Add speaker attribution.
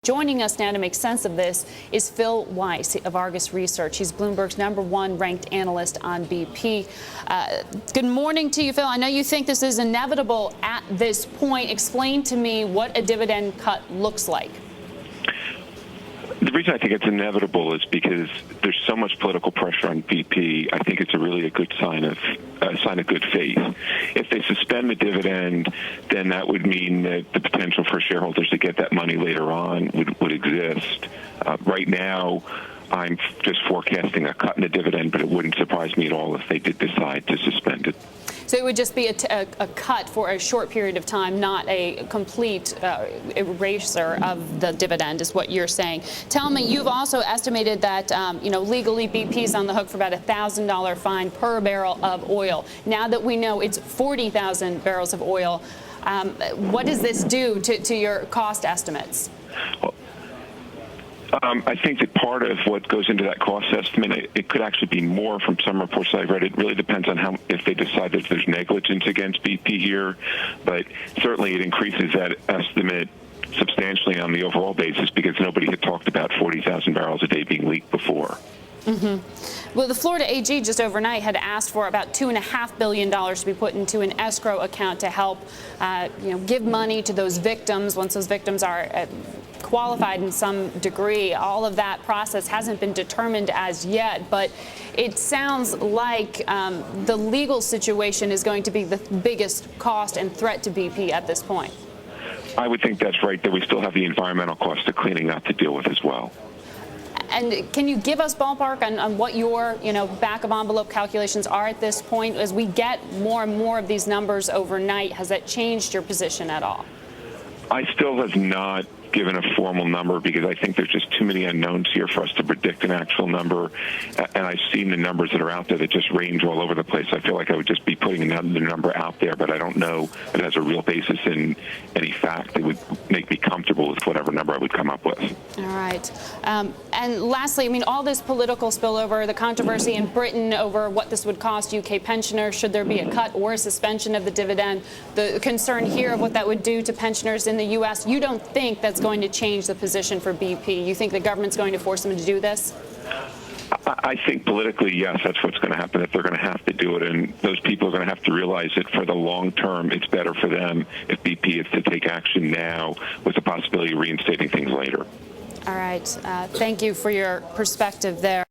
Speaker 1: Joining us now to make sense of this is Phil Weiss of Argus Research. He's Bloomberg's #1 ranked analyst on BP. Good morning to you, Phil. I know you think this is inevitable at this point. Explain to me what a dividend cut looks like.
Speaker 2: The reason I think it's inevitable is because there's so much political pressure on BP. I think it's really a good sign of good faith. If they suspend the dividend, then that would mean that the potential for shareholders to get that money later on would exist. Right now, I'm just forecasting a cut in the dividend, but it wouldn't surprise me at all if they did decide to suspend it.
Speaker 1: So it would just be a cut for a short period of time, not a complete eraser of the dividend, is what you're saying. Tell me, you've also estimated that, legally BP's on the hook for about $1,000 fine per barrel of oil. Now that we know it's 40,000 barrels of oil, what does this do to your cost estimates?
Speaker 2: I think that part of what goes into that cost estimate, it could actually be more from some reports I've read. It really depends on if they decide that there's negligence against BP here. But certainly it increases that estimate substantially on the overall basis because nobody had talked about 40,000 barrels a day being leaked before.
Speaker 1: Well, the Florida AG just overnight had asked for about $2.5 billion to be put into an escrow account to help, give money to those victims once those victims are qualified in some degree. All of that process hasn't been determined as yet, but it sounds like the legal situation is going to be the biggest cost and threat to BP at this point.
Speaker 2: I would think that's right, that we still have the environmental cost of cleaning up to deal with as well.
Speaker 1: And can you give us ballpark on what your, back-of-envelope calculations are at this point? As we get more and more of these numbers overnight, has that changed your position at all?
Speaker 2: I still have not given a formal number because I think there's just too many unknowns here for us to predict an actual number. And I've seen the numbers that are out there that just range all over the place. I feel like I would just be putting another number out there, but I don't know if it has a real basis in any fact that would make me comfortable with whatever number I would come up with.
Speaker 1: All right. And lastly, all this political spillover, the controversy in Britain over what this would cost UK pensioners, should there be a cut or a suspension of the dividend, the concern here of what that would do to pensioners in the U.S., you don't think that's going to change the position for BP? You think the government's going to force them to do this?
Speaker 2: I think politically, yes, that's what's going to happen, that they're going to have to do it. And those people are going to have to realize that for the long term, it's better for them if BP is to take action now with the possibility of reinstating things later.
Speaker 1: All right. Thank you for your perspective there.